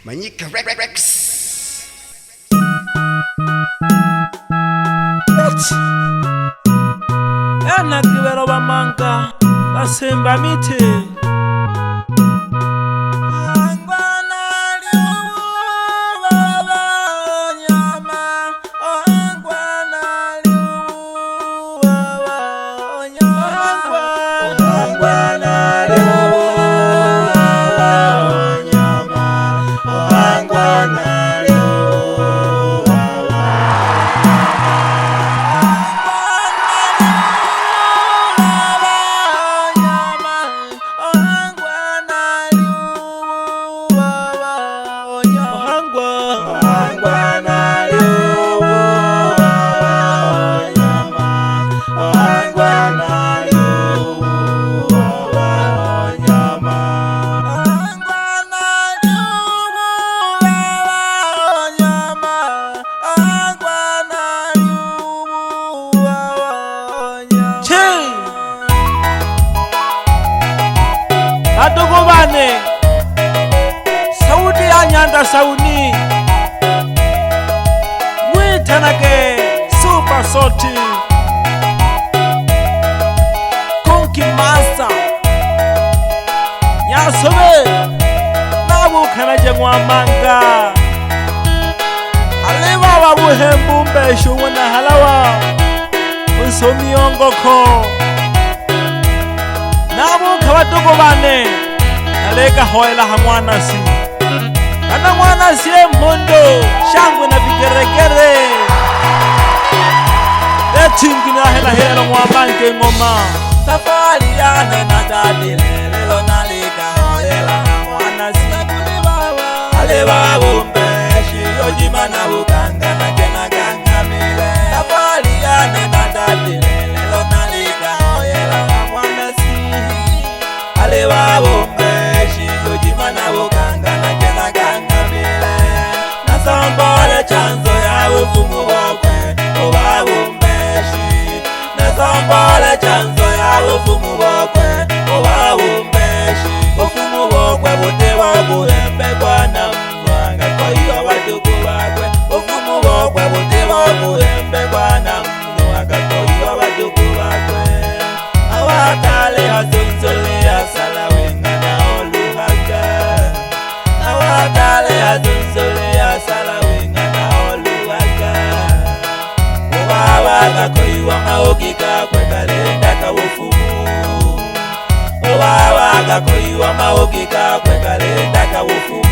Manyika Rex. Ena kivero bamanga basemba miti Adogobane Saudi anyanda sauni Mwitanake Super Soti Konki Masa Nyasobe Nabu kanaje mwamanga Halewa wabuhembu mbeshu wana halawa Unsomi ongoko Nabu kawadogobane Nalega hoela hamwana si Kana mwana siye mhondo Shangwe na vigeregere Letingi na hela hela mwamange ngoma Safari yane na dadile Lelo nalega hoela hamwana si Alewa bumbeshi Yojima na bukanga na jena ganga mile Safari yane na dadile Lelo nalega hoela hamwana si Alewa bumbeshi Yojima na bukanga na jena ganga mile Nasambole chanzo ya ufumu wakwe Oba bumbeshi Nasambole chanzo ya ufumu wakwe Oba bumbeshi Ufumu wakwe bote wabuhembe kwa namwanga Kwa hiyo wadugu wakwe Ufumu wakwe bote wabuhembe kwa namwanga Kwa hiyo wadugu wakwe Awakale hazunzole asala wenga na oluhaga Awakale hazunzole asala wenga na oluhaga Owawaga koiwa maogika kwe kalenda kawufumu Owawaga koiwa maogika kwe kalenda kawufumu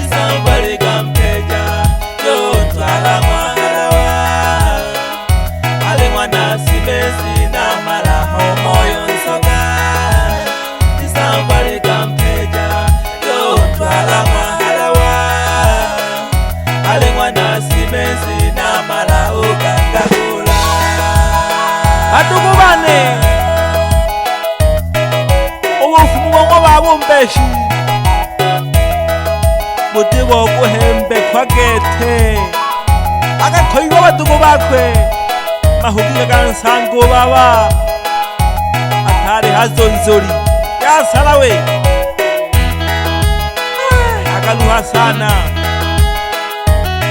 Isambali kamteja yontwala mwahalawa Ale mwana simesi na mala homoyo nsoga Isambali kamteja yontwala mwahalawa Ale mwana simesi na mala ukangagula Adogobane Ufumu wangu wabumbeshi Bote wakuhembe kwa gete Agatoiwa badugo bakwe Mahugiga gansango baba Atari hazonzori Ya salawe Agaluha sana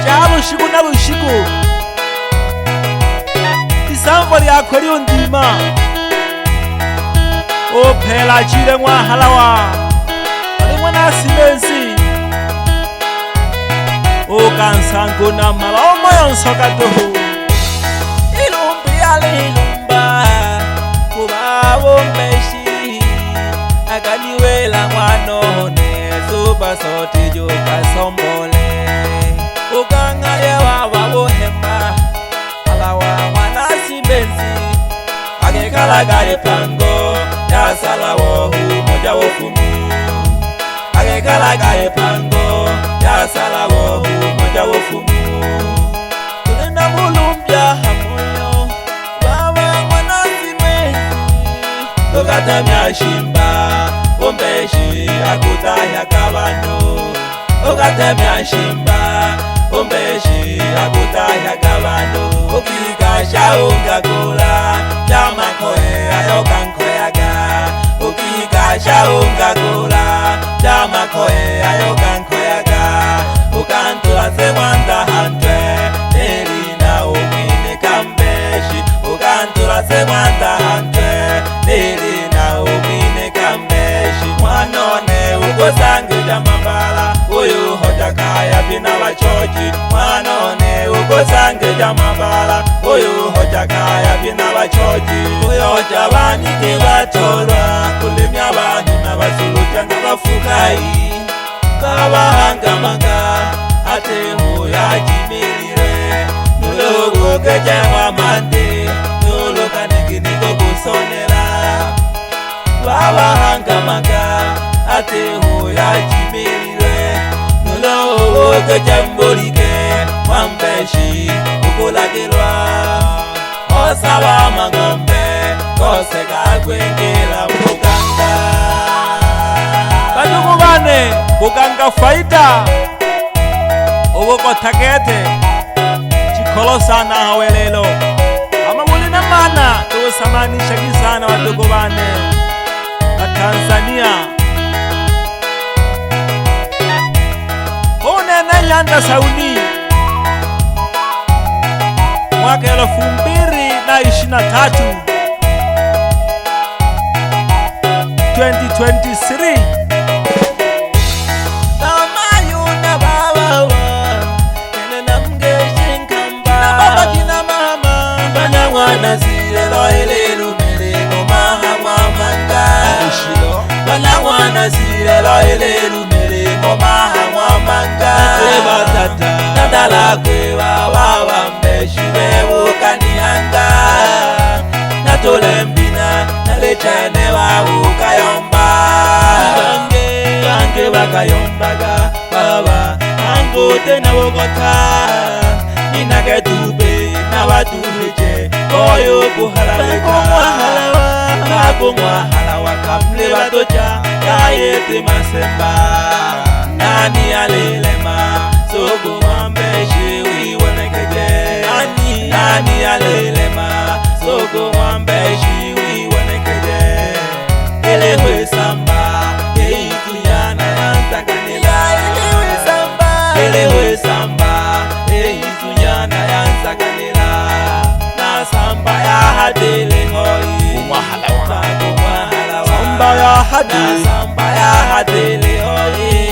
Jabu shiku na bushiku Isamvoli akweli undima Opela jire mwa halawa Alimwa nasi mezi Ogansango na mala Omoyo nsoka toho Ilumbi alilumba Kuba wombeshi Aganiwela mwanone Super Soti joka sombole Uganga yewa wawohemba Alawa mwanasi benzi Agekalaga pango Ya salawo moja wofumu Agekalaga pango Ya salawo moja wofumu Tulenda mulumbya hamoyo Baba mwanasi benzi Ugatamya shimba Ombeshi akutaya kabano Ugatamya shimba Ombeshi akutaya kabano Ukigasha ungagula Jama koe ayokankoyaga Ukigasha ungagula Jama koe ayokankoyaga se mwanda hantwe Nili na umine kambeshi Mwanone ukosange jamambala Uyu hoja kaya pina wachoji Mwanone ukosange jamambala Uyu hoja kaya pina wachoji Uyu hoja wanike watolwa Kulimya wanu na wasuluja na wafukai Baba hangamanga ate huya jimilire Nulugu keje wa mande Nuluka nikiniko kusonela Baba hangamanga ate huya jimilire Nulugu keje mbolike Mwambeshi ukulagirwa Osawa mangombe Koseka kwengela muganga Badugu bane Buganga faida Ugo takete Chikolo sana hawelelo Ama mulina mana Tuwe samani shaki sana wadugu bane Na Tanzania Hone na Nyanda Sauni Mwaka 2023 2023 Nasire loelelu melengo maha mwamanga Nasire loelelu melengo maha mwamanga Nadala kwewa wawa mbeshiwe ukanihanga Natole mbina nalechene wa ukayomba Ange wakayombaga baba Angote na wogota Ninaketube na watuheje Oyo kuhalaleka Kagomwa halawa kamle batocha Kayete masemba Nani alelema Sogo mwambeshi wiwenekeje Nani alelema Sogo mwambeshi wiwenekeje Elewe samba Eitunyana yansakanila Elewe samba Eitunyana yansakanila Samba ya hadele ngoi Samba ya hadele Samba ya hadele ngoi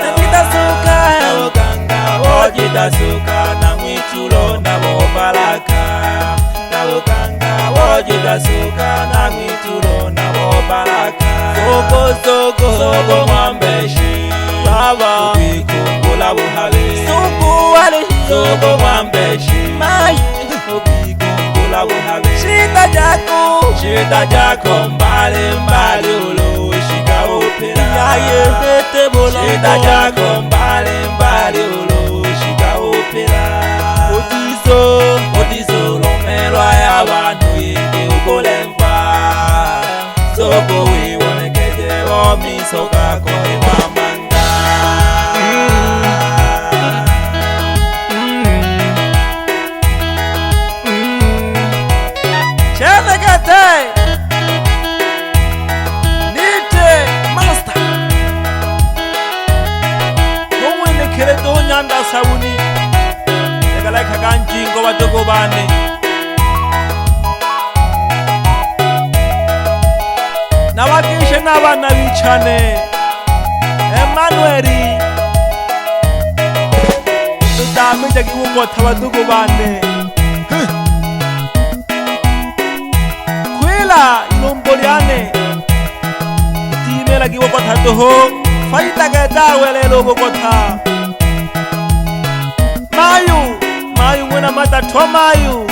Nakita suka Nakanga wojita suka Na mwitulo na wobalaka Na wokanga wojita suka Na mwitulo na wobalaka Soko mwambeshi Baba Ukikungula wuhale Soko mwambeshi Ukikungula wuhale Shida jako mbali mbali ulo shika upira Shida jako mbali mbali ulo shika upira Odizo lomelwa ya wanu yenge ukolempa Soko wiwonekeze omisoka koi wamanga Nyanda Sauni Negaleka kanjingo wadogo bane Nawakishe n'abana bicane Emmanueli Tudamije giwugota wadogo bane Kwila ilomboliane Timela giwugota toho Faita geda welelo gogota Mayu mwena matatwa mayu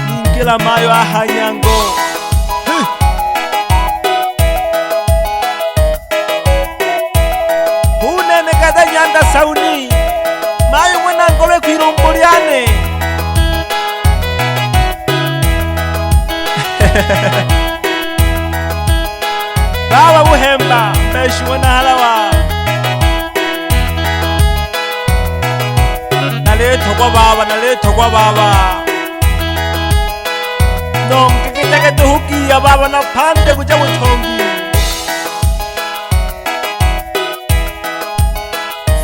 Ningila mayu ahanyango Hunene kada Nyanda Sauni Mayu mwena ngole kuirumburiane Bawa buhemba Mbeshi mwena halawa Naleto kwa baba No mkikitake tuhuki ya baba na pande kuja mutongi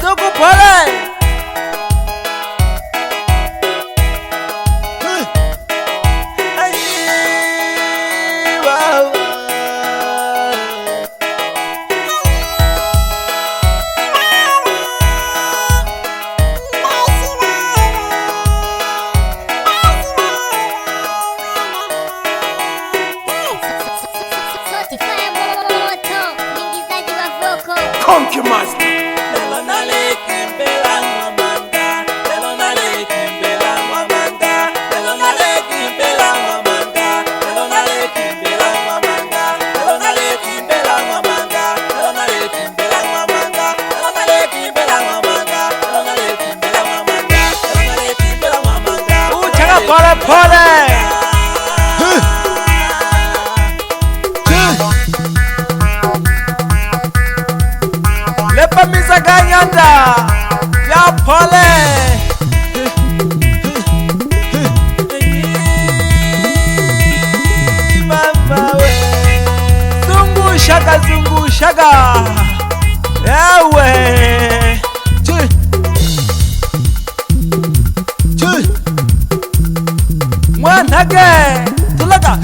Suku pole Conky Master. Lelo nalikimbela Mwamanga, lelo nalikimbela Mwamanga, lelo nalikimbela Mwamanga, lelo nalikimbela Mwamanga, lelo nalikimbela Mwamanga, lelo nalikimbela Mwamanga, lelo nalikimbela Mwamanga, lelo nalikimbela Mwamanga, lelo nalikimbela Mwamanga. Uchaka pole pole. Lepa misaganyanda ya pole. Mama we zungushaga yawe mwanake tulaga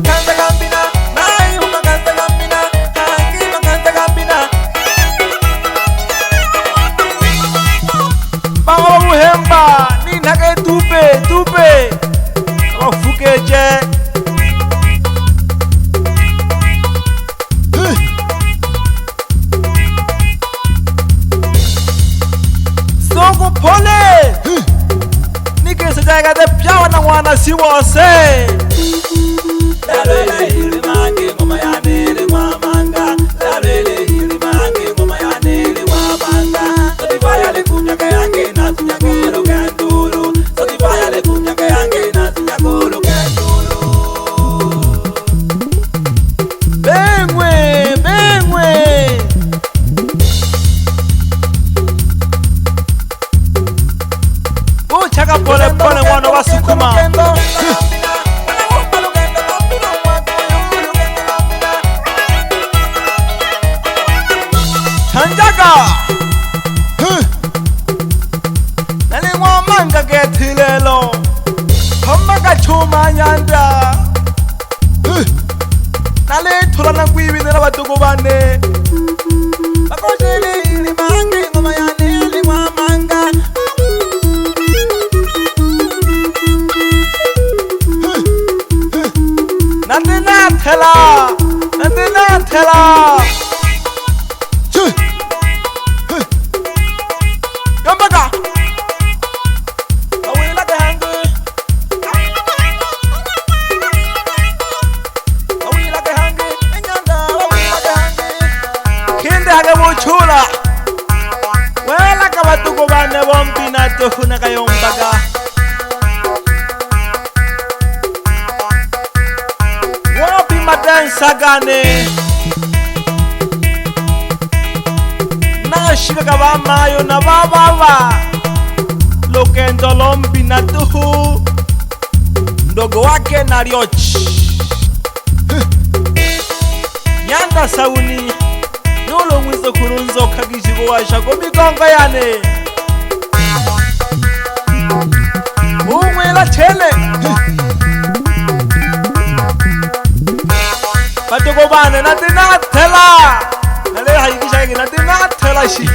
Kanda gambina, nayi umakanda gambina, hangi makanda gambina. bawa buhemba ninake tupe abafukeje soko pole nikesejagade pyawa na mwana si wose Lalele hili mange ngoma ya nele Mwamanga, lalele hili mange ngoma ya nele Mwamanga. Sotifaya le kunyaka yange na tunyakolo kandulu, sotifaya le kunyaka yange na tunyakolo kandulu. bengwe uchaka pole pole mwana wa sukuma chanjaga nani Mwamanga gethilelo homaga chuma nyanda nale thulana kuivinela batuko bane Bakojele hili mange ngoma ya nele Mwamanga. nandinathela yombaga Awila kehangi, awila kehangi, enyanda awila kehangi. khinde hake buchula wela ka batuko bane bombina tofuna ka yombaga wapi madensagane nashikaga bamayo na bababa lokendo lombina tuhu ndogo wake na riochi nyanda sauni nulo mwizo kurunzo kagijigo washa gomigongo yane umwela chele batuko bane nandinathela nale hayikishake nandinathela shi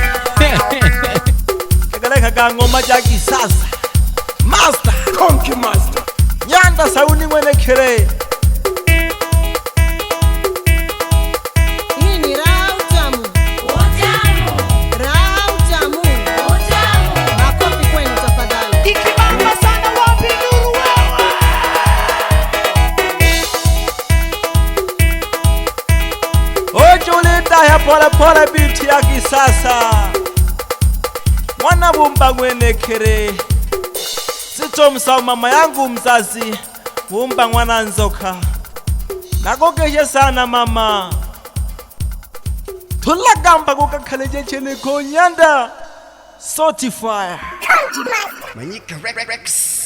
kekaleka kangoma ja kisasa master Conky Master. nyanda sauni mwene khere Hii ni raha utamu. Raha utamu. Makofi kwenu tafadhali. ojulita ya pole pole binti ya kisasa mwana bumba mwene khere sitomsau mama yangu mzazi bumba mwana nzoka nakokeshe sana mama tulagamba kukakhaleje chele konyanda Sotify Manyika Rex.